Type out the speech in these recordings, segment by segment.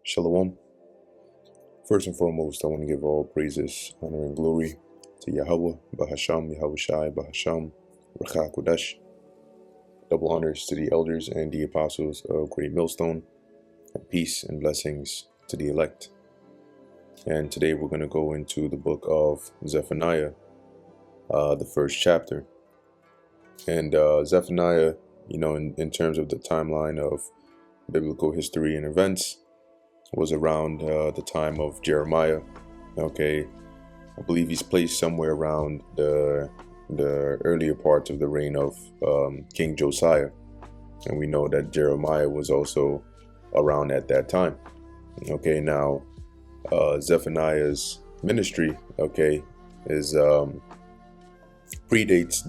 Shalom. First and foremost, I want to give all praises, honor, and glory to Yahweh, Bahasham, Yahweh Shai, Bahasham, Rakha Kodesh. Double honors to the elders and the apostles of Great Millstone, and peace and blessings to the elect. And today we're going to go into the book of Zephaniah, the first chapter. And Zephaniah, in terms of the timeline of biblical history and events, was around the time of Jeremiah. Okay, I believe he's placed somewhere around the earlier parts of the reign of King Josiah, and we know that Jeremiah was also around at that time. Okay, now Zephaniah's ministry, okay, is predates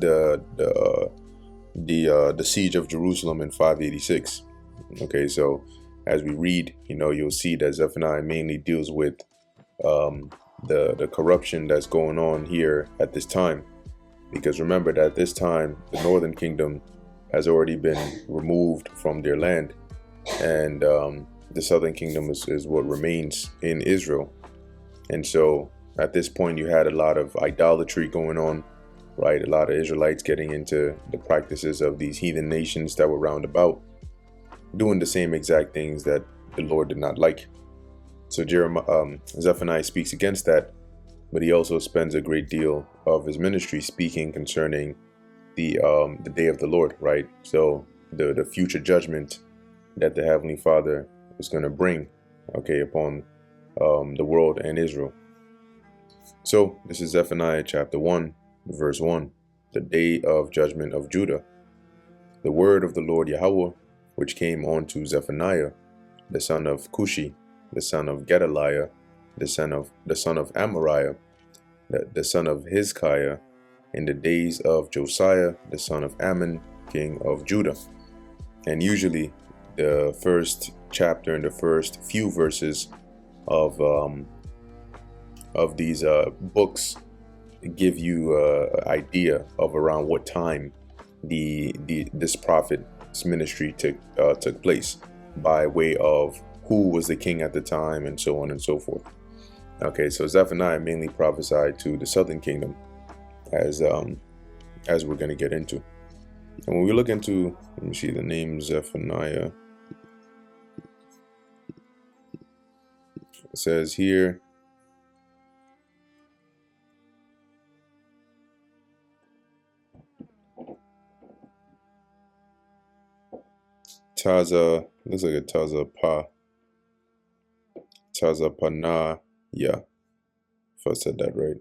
the siege of Jerusalem in 586. Okay, so as we read, you'll see that Zephaniah mainly deals with the corruption that's going on here at this time. Because remember that at this time, the northern kingdom has already been removed from their land. And the southern kingdom is what remains in Israel. And so at this point, you had a lot of idolatry going on, right? A lot of Israelites getting into the practices of these heathen nations that were round about, doing the same exact things that the Lord did not like. So Zephaniah speaks against that, but he also spends a great deal of his ministry speaking concerning the day of the Lord, right? So the future judgment that the Heavenly Father is going to bring, okay, upon the world and Israel. So this is Zephaniah chapter 1, verse 1, the day of judgment of Judah. The word of the Lord Yahweh, which came on to Zephaniah, the son of Cushi, the son of Gedaliah, the son of Amariah, the son of Hizkiah, in the days of Josiah, the son of Ammon, king of Judah. And usually the first chapter and the first few verses of these books give you an idea of around what time this prophet's ministry took place, by way of who was the king at the time and so on and so forth. Okay, so Zephaniah mainly prophesied to the southern kingdom, as we're going to get into. And when we look into, let me see the name Zephaniah. It says here, Taza, looks like a Tazapana, yeah, if I said that right.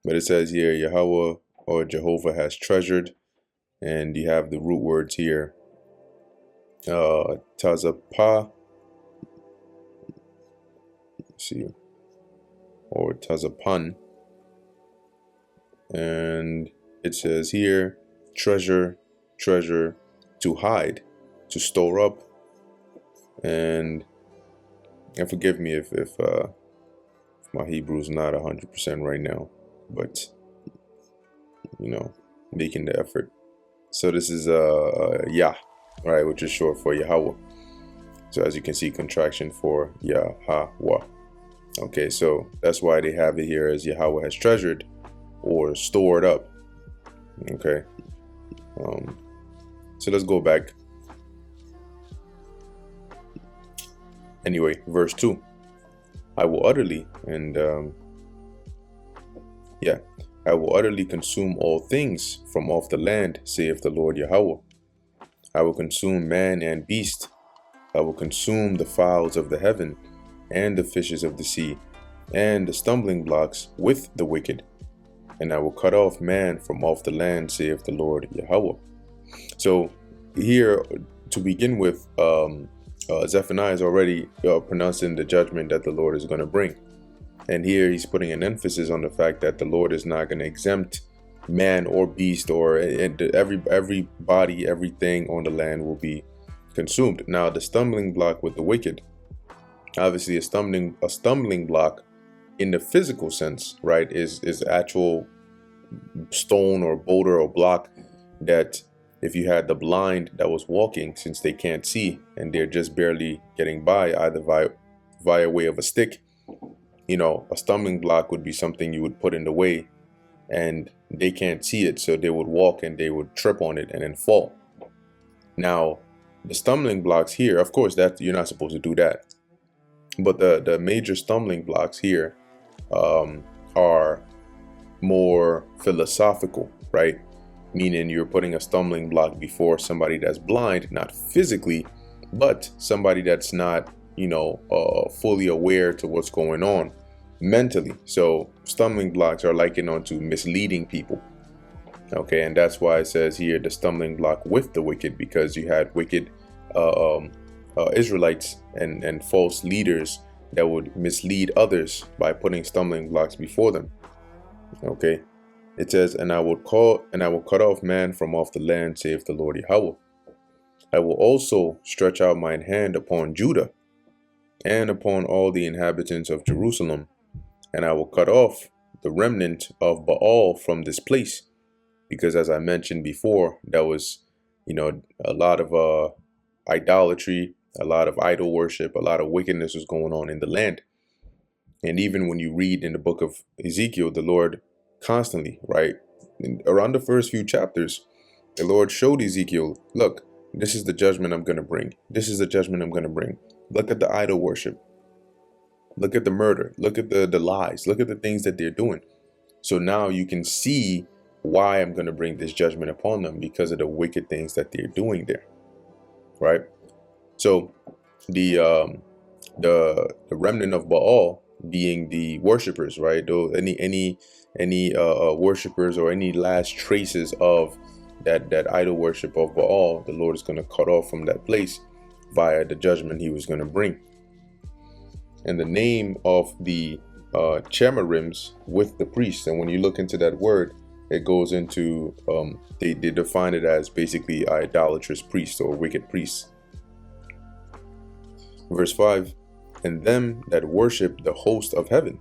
But it says here, Yahweh or Jehovah has treasured, and you have the root words here, Tazapa, see, or Tazapan, and it says here, treasure, to hide, to store up. And forgive me if my Hebrew's not 100% right now, but making the effort. So this is Yah, right, which is short for Yahweh. So as you can see, contraction for Yahweh. Okay, so that's why they have it here as Yahweh has treasured or stored up. Okay, so let's go back. Anyway, verse 2. I will utterly, I will utterly consume all things from off the land, saith the Lord Yahweh. I will consume man and beast. I will consume the fowls of the heaven, and the fishes of the sea, and the stumbling blocks with the wicked. And I will cut off man from off the land, saith the Lord Yahweh. So here, to begin with, Zephaniah is already pronouncing the judgment that the Lord is going to bring. And here he's putting an emphasis on the fact that the Lord is not going to exempt man or beast, or every body, everything on the land will be consumed. Now, the stumbling block with the wicked, obviously a stumbling block in the physical sense, right, is actual stone or boulder or block that if you had the blind that was walking, since they can't see and they're just barely getting by, either via way of a stick, a stumbling block would be something you would put in the way, and they can't see it, so they would walk and they would trip on it and then fall. Now, the stumbling blocks here, of course, that you're not supposed to do that, but the major stumbling blocks here are more philosophical, right? Meaning you're putting a stumbling block before somebody that's blind, not physically, but somebody that's not, fully aware to what's going on mentally. So stumbling blocks are likened onto misleading people. Okay, and that's why it says here the stumbling block with the wicked, because you had wicked Israelites and false leaders that would mislead others by putting stumbling blocks before them. Okay, it says, and I will cut off man from off the land, saith the Lord Yahweh. I will also stretch out mine hand upon Judah and upon all the inhabitants of Jerusalem, and I will cut off the remnant of Baal from this place, because as I mentioned before, that was, a lot of idolatry, a lot of idol worship, a lot of wickedness was going on in the land. And even when you read in the book of Ezekiel, the Lord constantly, right, around the first few chapters, the Lord showed Ezekiel, look, this is the judgment I'm going to bring. This is the judgment I'm going to bring. Look at the idol worship. Look at the murder. Look at the lies. Look at the things that they're doing. So now you can see why I'm going to bring this judgment upon them, because of the wicked things that they're doing there. Right. So the remnant of Baal being the worshipers, right? Though any worshipers or any last traces of that idol worship of Baal, the Lord is going to cut off from that place via the judgment he was going to bring. And the name of the chemarims with the priests, and when you look into that word, it goes into they define it as basically idolatrous priests or wicked priests. Verse 5, and them that worship the host of heaven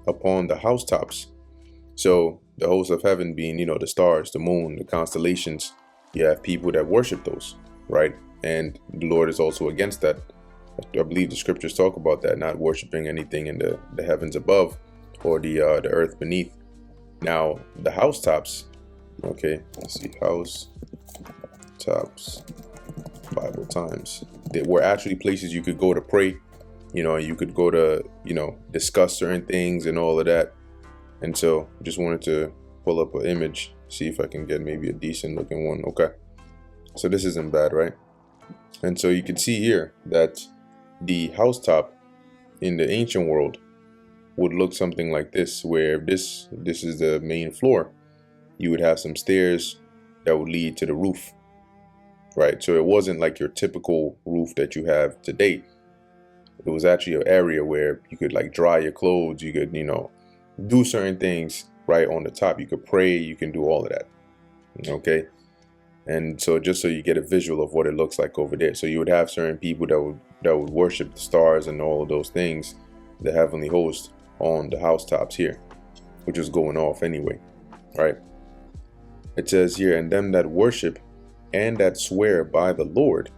upon the housetops. So the host of heaven being, the stars, the moon, the constellations. You have people that worship those, right? And the Lord is also against that. I believe the scriptures talk about that, not worshiping anything in the heavens above or the earth beneath. Now, the housetops, okay, let's see, housetops, Bible times. They were actually places you could go to pray, you could go to, discuss certain things and all of that. And so just wanted to pull up an image, see if I can get maybe a decent looking one. Okay, so this isn't bad, right? And so you can see here that the housetop in the ancient world would look something like this, where this is the main floor, you would have some stairs that would lead to the roof, right? So it wasn't like your typical roof that you have today. It was actually an area where you could like dry your clothes, you could, do certain things right on the top. You could pray, you can do all of that. Okay. And so just so you get a visual of what it looks like over there. So you would have certain people that would worship the stars and all of those things, the heavenly host, on the housetops here, which is going off anyway, right? It says here, and them that worship and that swear by the Lord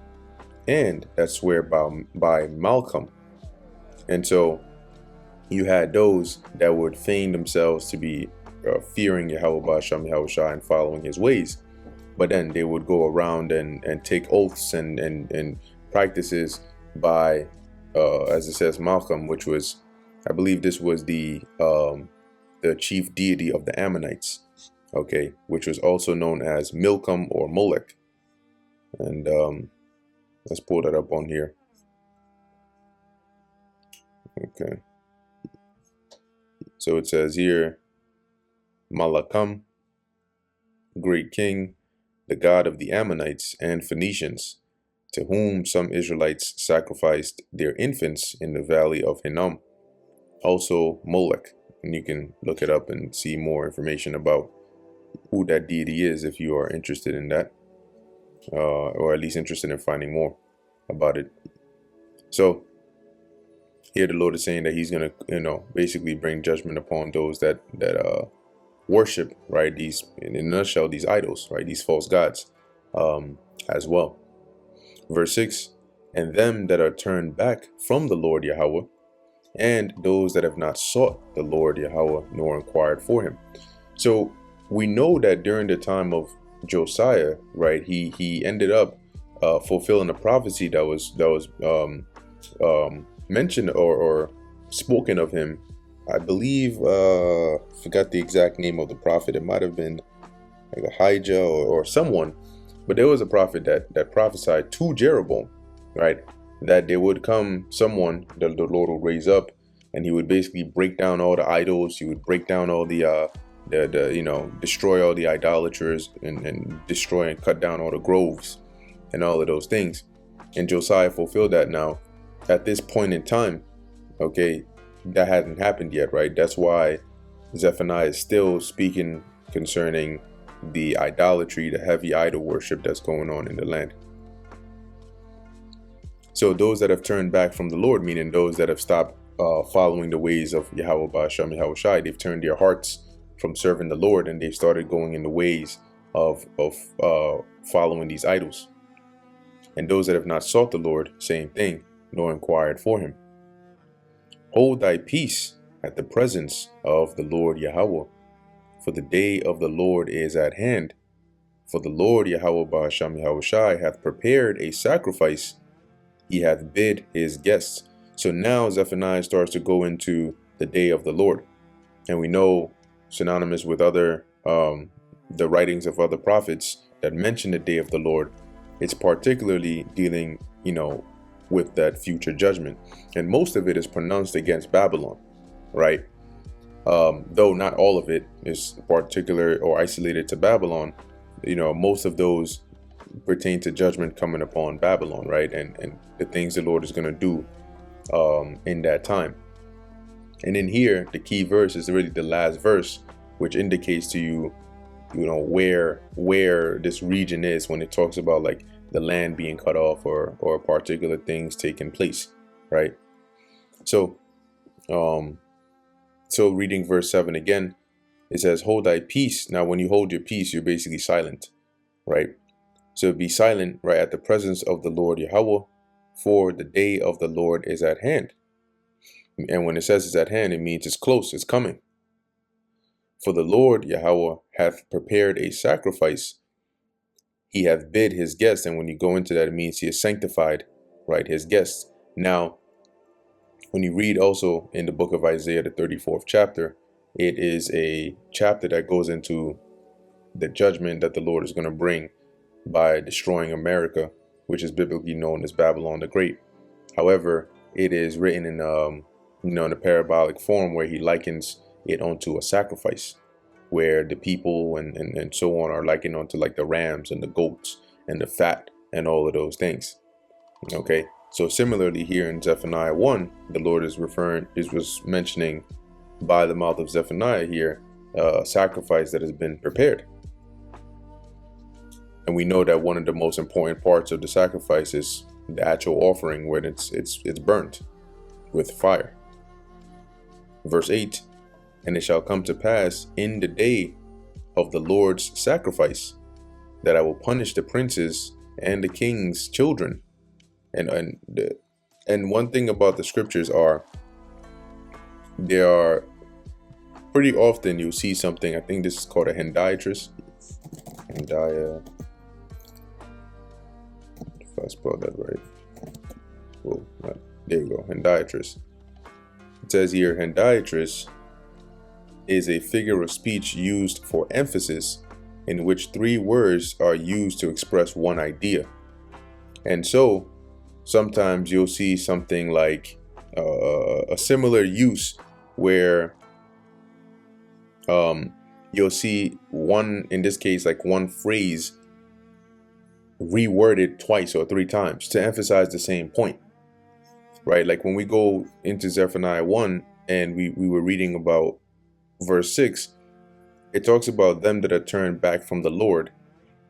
and that swear by Malcolm. And so you had those that would feign themselves to be fearing Yahweh and following his ways, but then they would go around and take oaths and practices by, as it says, Malcolm, which was, I believe this was the chief deity of the Ammonites, okay, which was also known as Milcom or Molech. And let's pull that up on here. Okay. So it says here, Malacham, great king, the god of the Ammonites and Phoenicians, to whom some Israelites sacrificed their infants in the valley of Hinnom. Also Molech, and you can look it up and see more information about who that deity is if you are interested in that, or at least interested in finding more about it. So here the Lord is saying that he's going to, basically bring judgment upon those that worship, right, these, in a nutshell, these idols, right, these false gods. as well. Verse 6, and them that are turned back from the Lord Yahweh, and those that have not sought the Lord Yahweh nor inquired for him. So we know that during the time of Josiah, right, he ended up fulfilling a prophecy that was mentioned or spoken of him. I believe forgot the exact name of the prophet. It might have been like Ahijah or someone, but there was a prophet that prophesied to Jeroboam, right, that there would come someone that the Lord would raise up, and he would basically break down all the idols. He would break down all the destroy all the idolaters, and destroy and cut down all the groves and all of those things. And Josiah fulfilled that. Now at this point in time, okay, that hadn't happened yet, right? That's why Zephaniah is still speaking concerning the idolatry, the heavy idol worship that's going on in the land. So those that have turned back from the Lord, meaning those that have stopped following the ways of Yahweh Ba'ashem Yahweh Shai, they've turned their hearts from serving the Lord, and they've started going in the ways of following these idols. And those that have not sought the Lord, same thing, nor inquired for him. Hold thy peace at the presence of the Lord Yahweh, for the day of the Lord is at hand. For the Lord Yahweh Ba'ashem Yahweh Shai hath prepared a sacrifice, he hath bid his guests. So now Zephaniah starts to go into the day of the Lord. And we know, synonymous with other the writings of other prophets that mention the day of the Lord, it's particularly dealing, with that future judgment. And most of it is pronounced against Babylon, right? Though not all of it is particular or isolated to Babylon. Most of those pertain to judgment coming upon Babylon, right? And the things the Lord is going to do in that time. And in here, the key verse is really the last verse, which indicates to you, where this region is when it talks about like the land being cut off or particular things taking place, right? So reading verse 7 again, it says, hold thy peace. Now, when you hold your peace, you're basically silent, right? So be silent, right, at the presence of the Lord Yahweh, for the day of the Lord is at hand. And when it says it's at hand, it means it's close, it's coming. For the Lord Yahweh hath prepared a sacrifice, he hath bid his guests. And when you go into that, it means he has sanctified, right, his guests. Now, when you read also in the book of Isaiah, the 34th chapter, it is a chapter that goes into the judgment that the Lord is going to bring by destroying America, which is biblically known as Babylon the Great. However, it is written in in a parabolic form where he likens it onto a sacrifice, where the people and so on are likened onto like the rams and the goats and the fat and all of those things. Okay, so similarly here in Zephaniah 1, the Lord was mentioning by the mouth of Zephaniah here a sacrifice that has been prepared. And we know that one of the most important parts of the sacrifice is the actual offering, where it's burnt with fire. Verse 8, and it shall come to pass in the day of the Lord's sacrifice that I will punish the princes and the king's children. And one thing about the scriptures are, there are pretty often you'll see something, I think this is called a hendiatress. If I spelled that right. Well, there you go, hendiatress. It says here, hendiatress is a figure of speech used for emphasis, in which three words are used to express one idea. And so sometimes you'll see something like a similar use where you'll see one, in this case, like one phrase reworded twice or three times to emphasize the same point, right? Like when we go into Zephaniah 1 and we were reading about verse 6, it talks about them that are turned back from the Lord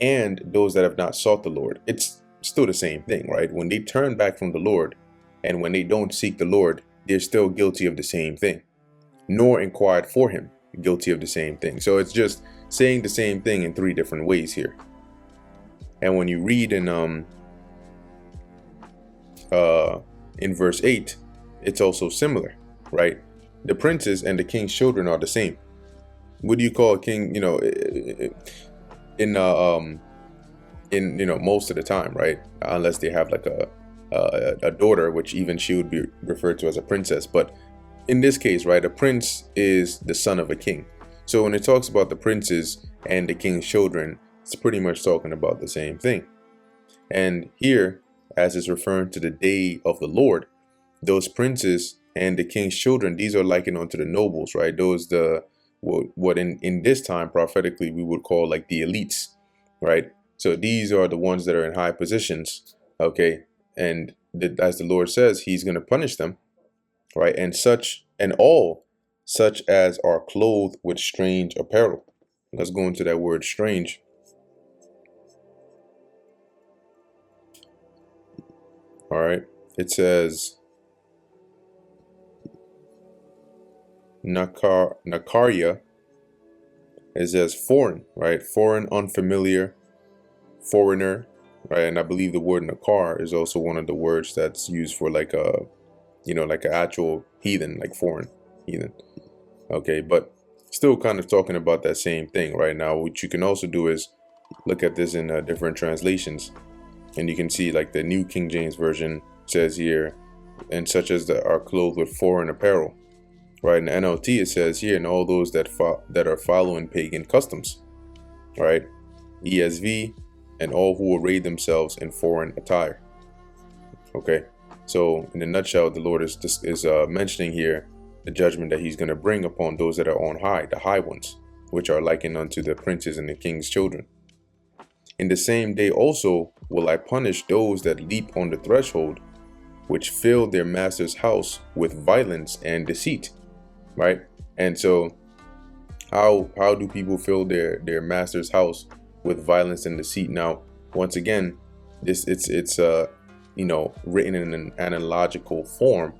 and those that have not sought the Lord. It's still the same thing, right? When they turn back from the Lord and when they don't seek the Lord, they're still guilty of the same thing, nor inquired for him, guilty of the same thing. So it's just saying the same thing in three different ways here. And when you read in verse 8, it's also similar, right? The princes and the king's children are the same. What do you call a king? In most of the time, right? Unless they have like a daughter, which even she would be referred to as a princess. But in this case, right, a prince is the son of a king. So when it talks about the princes and the king's children, it's pretty much talking about the same thing. And here, as it's referring to the day of the Lord, those princes and the king's children, these are likened unto the nobles, right? Those what in this time prophetically we would call like the elites, right? So these are the ones that are in high positions, okay? And as the Lord says, he's going to punish them, right? And all such as are clothed with strange apparel. Let's go into that word strange. All right. It says Nakaria. It says foreign, right? Foreign, unfamiliar, foreigner, right? And I believe the word Nakar is also one of the words that's used for like like an actual heathen, like foreign heathen. Okay, but still kind of talking about that same thing right now. What you can also do is look at this in different translations, and you can see like the New King James Version says here, and such as that are clothed with foreign apparel, right? In the NLT it says here, and all those that are following pagan customs, right? ESV, and all who array themselves in foreign attire. Okay, so in a nutshell, the Lord is mentioning here the judgment that he's going to bring upon those that are on high, the high ones, which are likened unto the princes and the king's children. In the same day also will I punish those that leap on the threshold, which fill their master's house with violence and deceit, right? And so how do people fill their master's house with violence and deceit? Now, once again, it's written in an analogical form,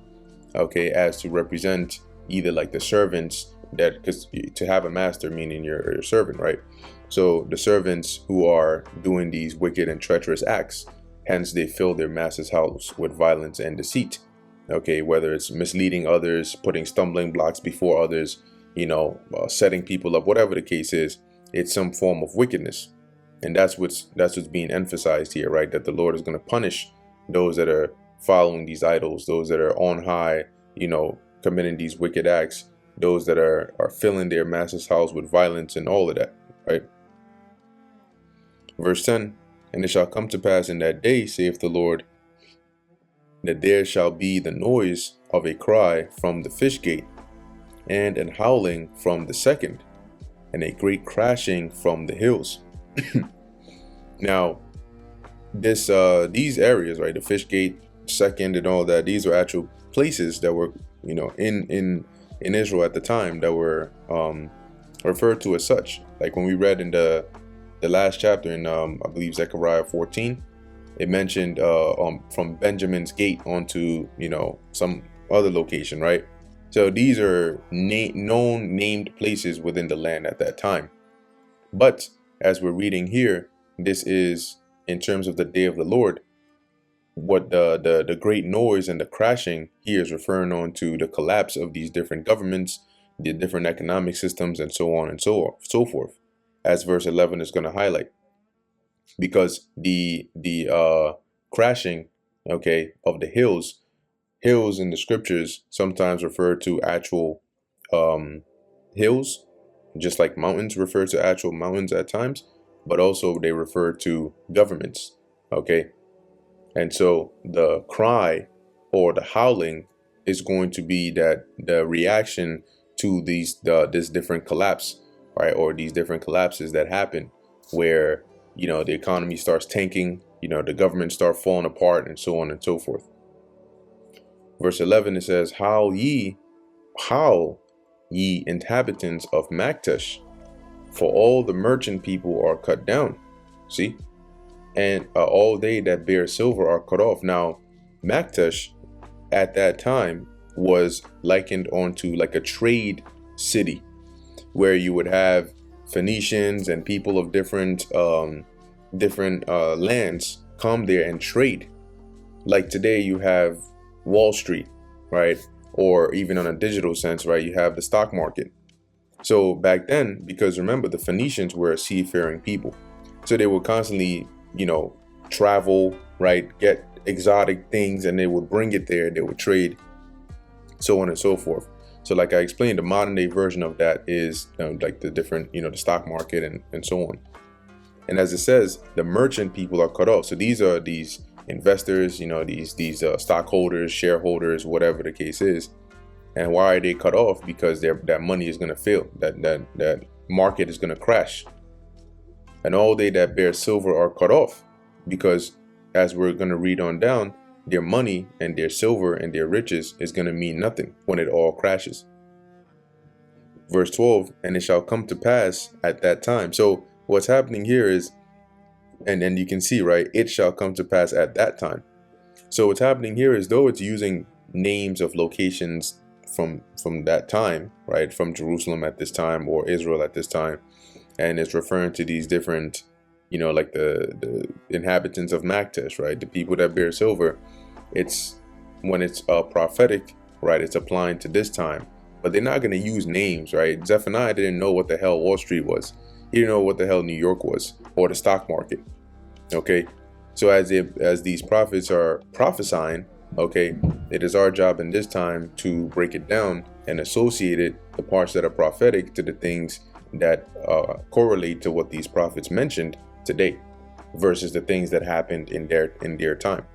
okay, as to represent either like the servants, that because to have a master meaning your servant, right? So the servants who are doing these wicked and treacherous acts, hence they fill their master's house with violence and deceit, okay, whether it's misleading others, putting stumbling blocks before others, setting people up, whatever the case is, it's some form of wickedness. And that's what's being emphasized here, right? That the Lord is going to punish those that are following these idols, those that are on high, committing these wicked acts, those that are filling their master's house with violence and all of that, right? Verse 10, and it shall come to pass in that day, saith the Lord, that there shall be the noise of a cry from the fish gate, and an howling from the second, and a great crashing from the hills. Now, these areas, right, the fish gate, second, and all that, these are actual places that were, in Israel at the time that were referred to as such. Like when we read in the last chapter in I believe Zephaniah 14, it mentioned from Benjamin's gate onto some other location, right? So these are known named places within the land at that time. But as we're reading here, this is in terms of the day of the Lord. What the great noise and the crashing here is referring on to the collapse of these different governments, the different economic systems, and so on and so forth, as verse 11 is going to highlight. Because the crashing, okay, of the hills in the scriptures sometimes refer to actual hills, just like mountains refer to actual mountains at times, but also they refer to governments, okay? And so the cry or the howling is going to be that the reaction to this different collapse, right? Or these different collapses that happen where, the economy starts tanking, the government start falling apart, and so on and so forth. Verse 11, it says, howl ye inhabitants of Maktesh, for all the merchant people are cut down. See? And all they that bear silver are cut off. Now, Maktesh at that time was likened onto like a trade city, where you would have Phoenicians and people of different different lands come there and trade. Like today you have Wall Street, right? Or even on a digital sense, right? You have the stock market. So back then, because remember, the Phoenicians were a seafaring people. So they would constantly, travel, right? Get exotic things and they would bring it there. They would trade, so on and so forth. So like I explained, the modern day version of that is like the different, the stock market and so on. And as it says, the merchant people are cut off. So these are these investors, these stockholders, shareholders, whatever the case is. And why are they cut off? Because that money is going to fail. That market is going to crash. And all they that bear silver are cut off, because as we're going to read on down, their money and their silver and their riches is going to mean nothing when it all crashes. Verse 12, and it shall come to pass at that time. So what's happening here is, and then you can see, right, it shall come to pass at that time. So what's happening here is, though it's using names of locations from that time, right, from Jerusalem at this time or Israel at this time, and it's referring to these different, like the inhabitants of Maktesh, right, the people that bear silver. It's when it's prophetic, right, it's applying to this time, but they're not going to use names, right? Zephaniah didn't know what the hell Wall Street was. He didn't know what the hell New York was, or the stock market. Okay, so as these prophets are prophesying, okay, it is our job in this time to break it down and associate it, the parts that are prophetic, to the things that correlate to what these prophets mentioned today, versus the things that happened in their time.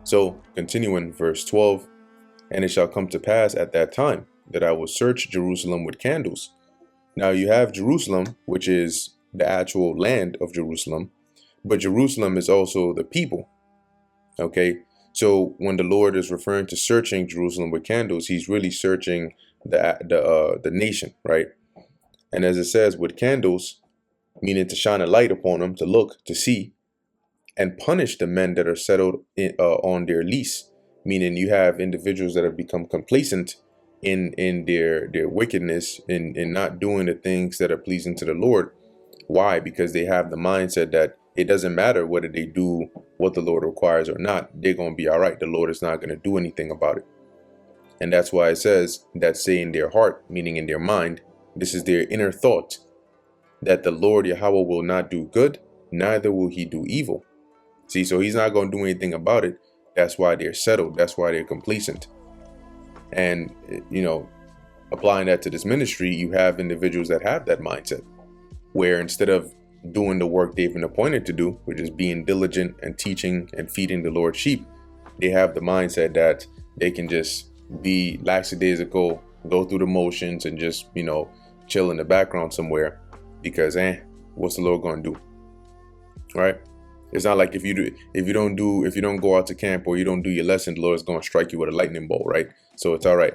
So continuing verse 12, and it shall come to pass at that time that I will search Jerusalem with candles. Now you have Jerusalem, which is the actual land of Jerusalem, but Jerusalem is also the people. Okay, so when the Lord is referring to searching Jerusalem with candles, he's really searching the nation, right? And as it says, with candles, meaning to shine a light upon them, to look, to see, and punish the men that are settled on their lease, meaning you have individuals that have become complacent in their wickedness, in not doing the things that are pleasing to the Lord. Why? Because they have the mindset that it doesn't matter whether they do what the Lord requires or not, they're going to be all right. The Lord is not going to do anything about it. And that's why it says that say in their heart, meaning in their mind, this is their inner thought, that the Lord Yahweh will not do good, neither will he do evil. See, so he's not going to do anything about it. That's why they're settled. That's why they're complacent. And, applying that to this ministry, you have individuals that have that mindset, where instead of doing the work they've been appointed to do, which is being diligent and teaching and feeding the Lord's sheep, they have the mindset that they can just be lackadaisical, go through the motions, and just, chill in the background somewhere, because what's the Lord going to do? Right? It's not like if you don't go out to camp or you don't do your lesson, the Lord is going to strike you with a lightning bolt, right? So it's all right.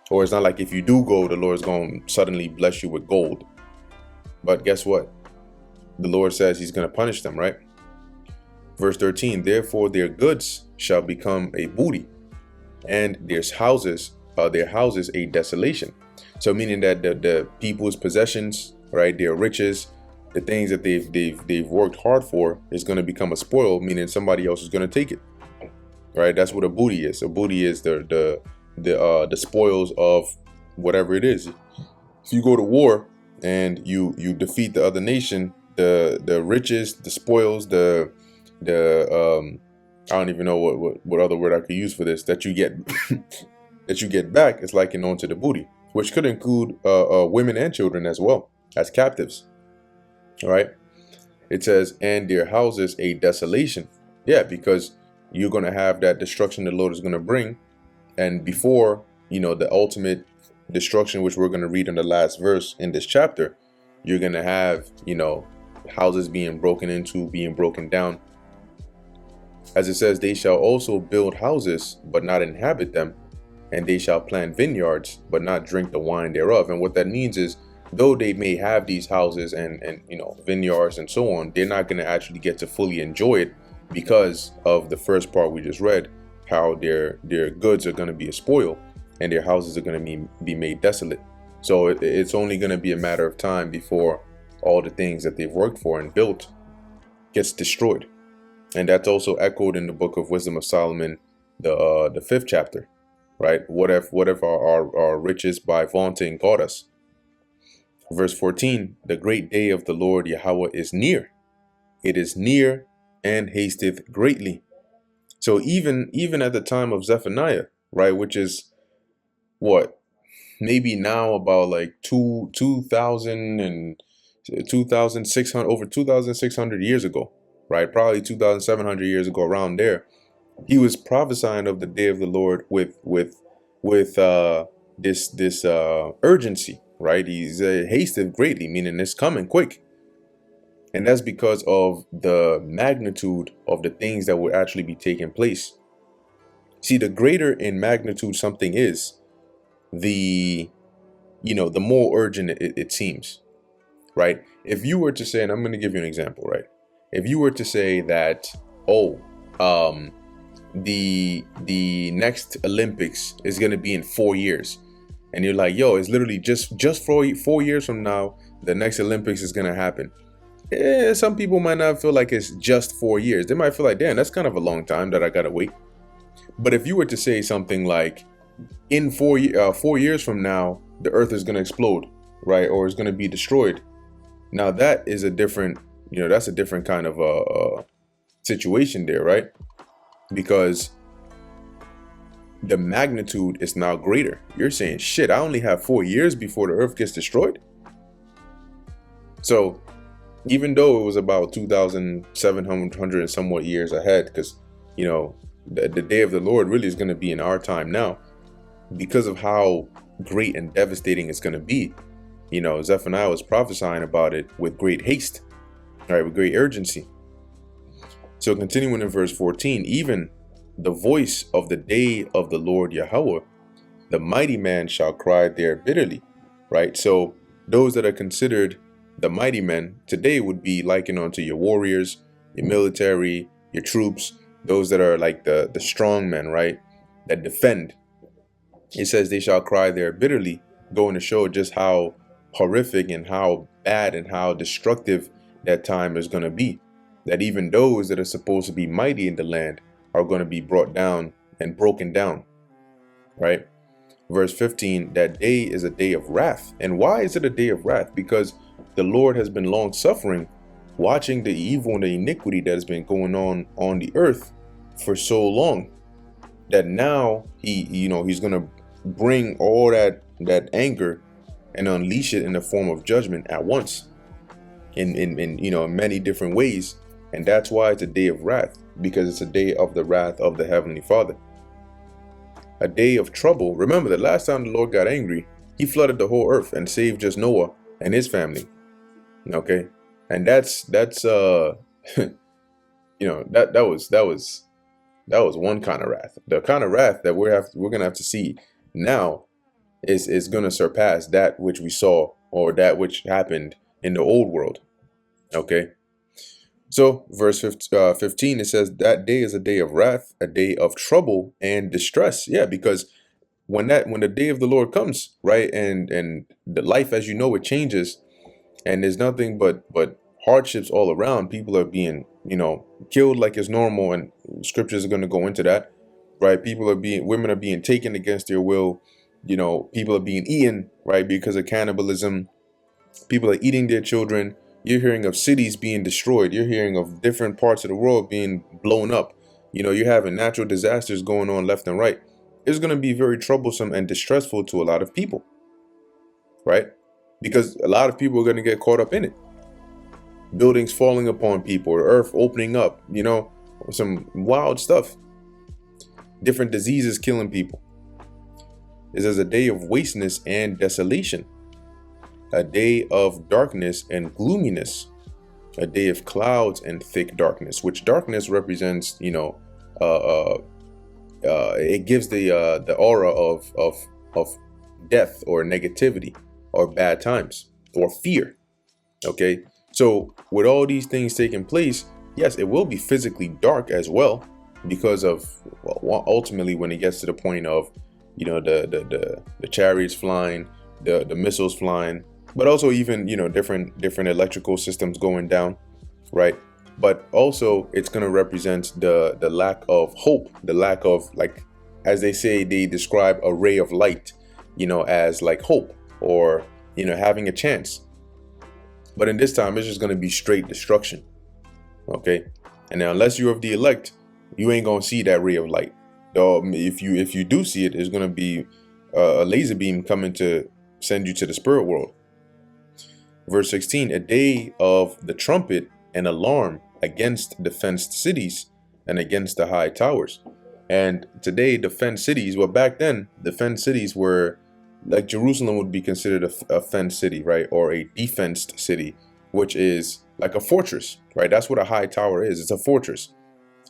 Or it's not like if you do go, the Lord is going to suddenly bless you with gold. But guess what? The Lord says he's going to punish them, right? Verse 13, therefore their goods shall become a booty, and their houses a desolation. So meaning that the people's possessions, right, their riches, the things that they've worked hard for is going to become a spoil, meaning somebody else is going to take it, right? That's what a booty is. A booty is the spoils of whatever it is. If you go to war and you defeat the other nation, the riches, the spoils, the I don't even know what other word I could use for this, that you get that you get back is likened onto the booty, which could include women and children as well as captives. All right. It says, and their houses a desolation. Yeah, because you're going to have that destruction the Lord is going to bring. And before, the ultimate destruction, which we're going to read in the last verse in this chapter, you're going to have, houses being broken into, being broken down. As it says, they shall also build houses, but not inhabit them. And they shall plant vineyards, but not drink the wine thereof. And what that means is, though they may have these houses and vineyards and so on, they're not going to actually get to fully enjoy it because of the first part we just read, how their goods are going to be a spoil and their houses are going to be made desolate. So it's only going to be a matter of time before all the things that they've worked for and built gets destroyed. And that's also echoed in the book of Wisdom of Solomon, the 5th chapter, right? What if our riches by vaunting got us? Verse 14, the great day of the Lord Yahweh is near. It is near and hasteth greatly. So even at the time of Zephaniah, right, which is what, maybe now about like 2,000 and 2,600, over 2,600 years ago, right? Probably 2,700 years ago, around there. He was prophesying of the day of the Lord with this urgency, right? He's hasteth greatly, meaning it's coming quick. And that's because of the magnitude of the things that will actually be taking place. See, the greater in magnitude something is, the more urgent it seems, right? If you were to say, and I'm going to give you an example, right? If you were to say that, the next Olympics is going to be in 4 years, and you're like, yo, it's literally just 4 years from now, the next Olympics is going to happen. Some people might not feel like it's just 4 years. They might feel like, damn, that's kind of a long time that I gotta wait. But if you were to say something like, in 4 years from now, the earth is going to explode, right? Or it's going to be destroyed. Now that is a different, that's a different kind of situation there, right? Because the magnitude is now greater. You're saying, shit, I only have 4 years before the earth gets destroyed. So even though it was about 2,700 and somewhat years ahead, because, the day of the Lord really is going to be in our time now, because of how great and devastating it's going to be. Zephaniah was prophesying about it with great haste, right, with great urgency. So continuing in verse 14, even the voice of the day of the Lord Yahweh, the mighty man shall cry there bitterly, right? So those that are considered the mighty men today would be likened unto your warriors, your military, your troops, those that are like the strong men, right, that defend. It says they shall cry there bitterly, going to show just how horrific and how bad and how destructive that time is going to be. That even those that are supposed to be mighty in the land are going to be brought down and broken down, right? Verse 15, that day is a day of wrath. And why is it a day of wrath? Because the Lord has been long suffering, watching the evil and the iniquity that has been going on the earth for so long, that now he's going to bring all that anger and unleash it in the form of judgment at once in many different ways. And that's why it's a day of wrath, because it's a day of the wrath of the Heavenly Father. A day of trouble. Remember, the last time the Lord got angry, he flooded the whole earth and saved just Noah and his family. Okay. And that's that was one kind of wrath. The kind of wrath that we're going to have to see now is going to surpass that which we saw, or that which happened in the old world. Okay. So verse 15, it says that day is a day of wrath, a day of trouble and distress. Yeah, because when the day of the Lord comes, right, and the life as you know it changes, and there's nothing but hardships all around. People are being, killed like it's normal, and scriptures are going to go into that, right? Women are being taken against their will. People are being eaten, right, because of cannibalism. People are eating their children. You're hearing of cities being destroyed. You're hearing of different parts of the world being blown up. You're having natural disasters going on left and right. It's going to be very troublesome and distressful to a lot of people, right? Because a lot of people are going to get caught up in it. Buildings falling upon people, or earth opening up, some wild stuff. Different diseases killing people. This is a day of wasteness and desolation. A day of darkness and gloominess, a day of clouds and thick darkness, which darkness represents, it gives the aura of death or negativity or bad times or fear. Okay. So with all these things taking place, yes, it will be physically dark as well, because of, ultimately when it gets to the point of, the chariots flying, the missiles flying, but also even, different electrical systems going down, right? But also it's going to represent the lack of hope, the lack of, like, as they say, they describe a ray of light, as like hope, or having a chance. But in this time, it's just going to be straight destruction. Okay. And now, unless you're of the elect, you ain't going to see that ray of light. If you do see it, it's going to be a laser beam coming to send you to the spirit world. Verse 16, a day of the trumpet and alarm against the fenced cities and against the high towers. And today, the fenced cities, well, back then, the fenced cities were, like, Jerusalem would be considered a fenced city, right? Or a defenced city, which is like a fortress, right? That's what a high tower is. It's a fortress.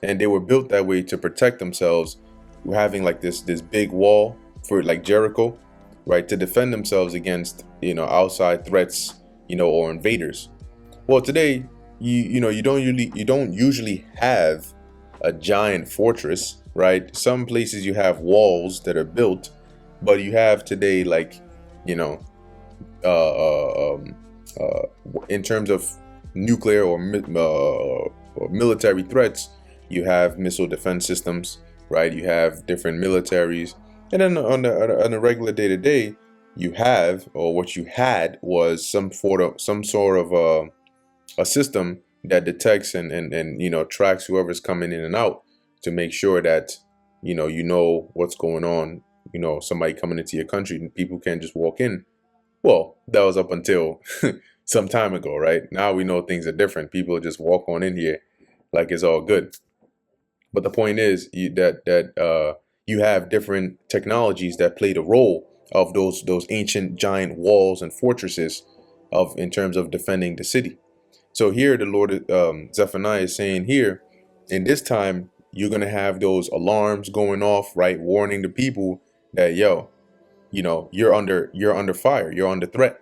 And they were built that way to protect themselves, having like this big wall for, like, Jericho, right? To defend themselves against, outside threats, or invaders. Well, today, you don't usually have a giant fortress, right? Some places you have walls that are built, but you have today, like, in terms of nuclear or military threats, you have missile defense systems, right? You have different militaries, and then on a regular day to day, you have, or what you had, was some sort of a system that detects and tracks whoever's coming in and out, to make sure that you know what's going on. Somebody coming into your country, and people can't just walk in. Well, that was up until some time ago, right? Now we know things are different. People just walk on in here like it's all good. But the point is, you have different technologies that play the role of those ancient giant walls and fortresses in terms of defending the city. So here the Lord, Zephaniah, is saying here, in this time, you're going to have those alarms going off, right? Warning the people that, you're under fire, you're under threat.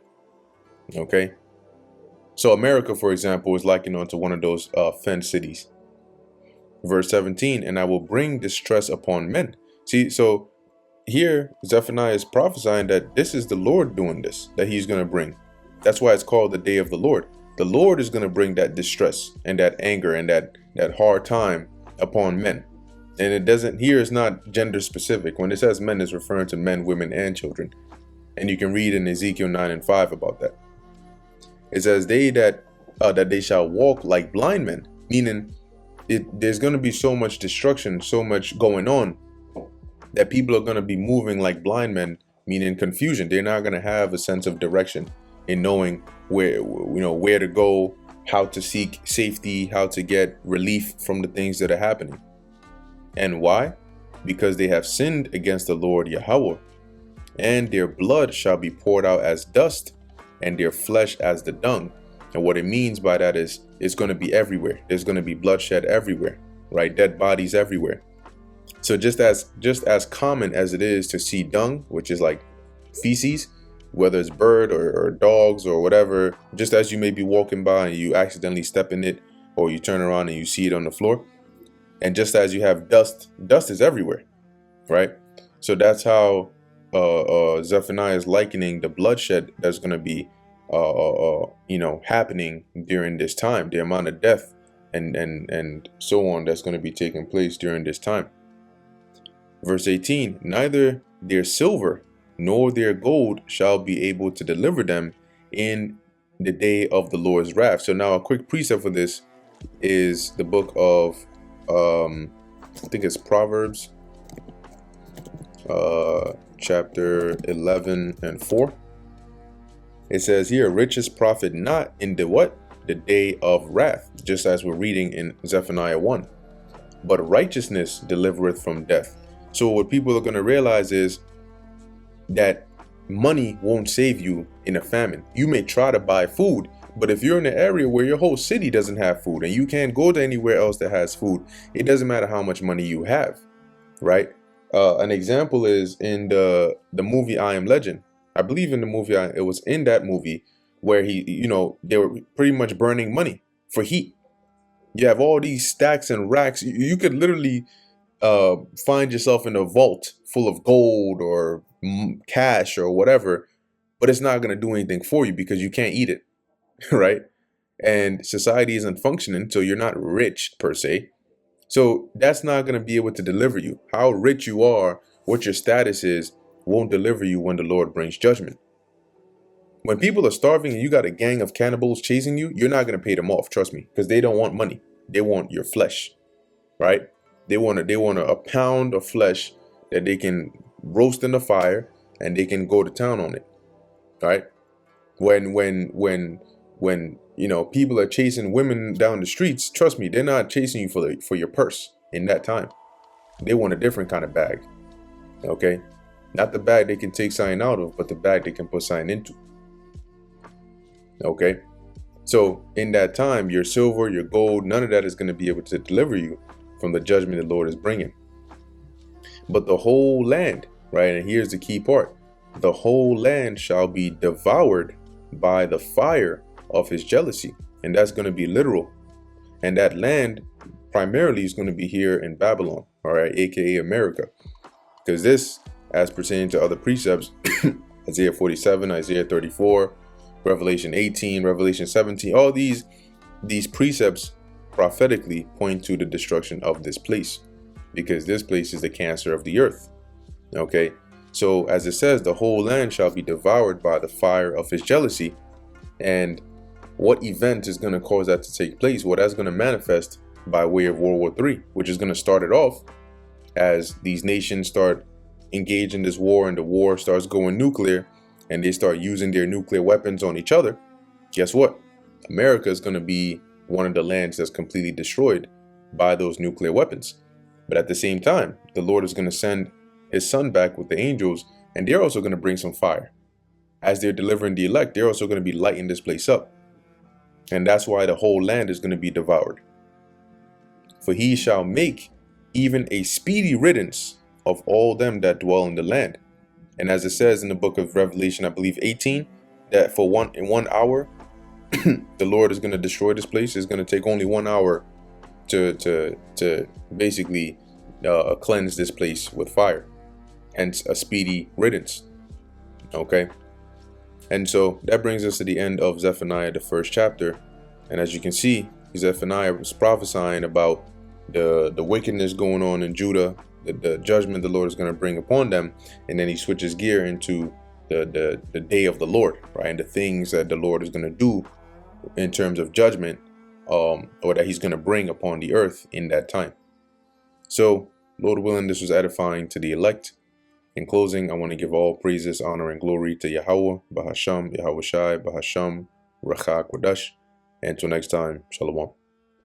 Okay. So America, for example, is likened onto one of those fenced cities. Verse 17, and I will bring distress upon men. See, so here Zephaniah is prophesying that this is the Lord doing this, that he's going to bring. That's why it's called the day of the Lord. The Lord is going to bring that distress and that anger and that hard time upon men. And it doesn't, here is not gender specific. When it says men, it's referring to men, women, and children. And you can read in Ezekiel 9:5 about that. It says that they shall walk like blind men, meaning there's going to be so much destruction, so much going on, that people are going to be moving like blind men, meaning confusion. They're not going to have a sense of direction in knowing where to go, how to seek safety, how to get relief from the things that are happening. And why? Because they have sinned against the Lord Yahweh, and their blood shall be poured out as dust, and their flesh as the dung. And what it means by that is, it's going to be everywhere. There's going to be bloodshed everywhere, right? Dead bodies everywhere. So just as common as it is to see dung, which is like feces, whether it's bird or dogs or whatever, just as you may be walking by and you accidentally step in it, or you turn around and you see it on the floor. And just as you have dust is everywhere, right? So that's how Zephaniah is likening the bloodshed that's going to be happening during this time, the amount of death and so on that's going to be taking place during this time. Verse 18, neither their silver nor their gold shall be able to deliver them in the day of the Lord's wrath. So now a quick precept for this is the book of I think it's Proverbs chapter 11 and 4. It says here, riches profit not in the day of wrath, just as we're reading in Zephaniah 1, but righteousness delivereth from death. So what people are going to realize is that money won't save you in a famine. You may try to buy food, but if you're in an area where your whole city doesn't have food and you can't go to anywhere else that has food, it doesn't matter how much money you have, right? An example is in the movie I Am Legend. I believe in the movie, it was in that movie where they were pretty much burning money for heat. You have all these stacks and racks. You could literally find yourself in a vault full of gold or cash or whatever, but it's not going to do anything for you because you can't eat it, right? And society isn't functioning, so you're not rich per se. So that's not going to be able to deliver you. How rich you are, what your status is, won't deliver you when the Lord brings judgment. When people are starving and you got a gang of cannibals chasing you, you're not going to pay them off, trust me, because they don't want money. They want your flesh, right? They want a pound of flesh that they can roast in the fire and they can go to town on it, right? When people are chasing women down the streets, trust me, they're not chasing you for your purse in that time. They want a different kind of bag, okay? Not the bag they can take sign out of, but the bag they can put sign into. Okay, so in that time, your silver, your gold, none of that is going to be able to deliver you from the judgment the Lord is bringing. But the whole land, right? And here's the key part: the whole land shall be devoured by the fire of his jealousy. And that's going to be literal. And that land primarily is going to be here in Babylon, all right, aka America. Because this, as pertaining to other precepts, Isaiah 47, Isaiah 34, Revelation 18, Revelation 17, all these precepts prophetically point to the destruction of this place, because this place is the cancer of the earth. Okay, so as it says, the whole land shall be devoured by the fire of his jealousy. And what event is going to cause that to take place? Well, that's going to manifest by way of World War III, which is going to start it off as these nations start engaged in this war, and the war starts going nuclear, and they start using their nuclear weapons on each other. Guess what? America is going to be one of the lands that's completely destroyed by those nuclear weapons. But at the same time, the Lord is going to send his son back with the angels, and they're also going to bring some fire. As they're delivering the elect, they're also going to be lighting this place up. And that's why the whole land is going to be devoured. For he shall make even a speedy riddance of all them that dwell in the land. And as it says in the book of Revelation, I believe 18, that in 1 hour, the Lord is going to destroy this place. It's going to take only 1 hour to basically cleanse this place with fire. Hence a speedy riddance. Okay. And so that brings us to the end of Zephaniah, the first chapter. And as you can see, Zephaniah was prophesying about the wickedness going on in Judah, the judgment the Lord is going to bring upon them. And then he switches gear into the day of the Lord, right? And the things that the Lord is going to do in terms of judgment, or that he's going to bring upon the earth in that time. So, Lord willing, this was edifying to the elect. In closing, I want to give all praises, honor, and glory to Yahweh, Bahasham, Yahweh Shai, Bahasham, Rachak, Wadash. And until next time, Shalom.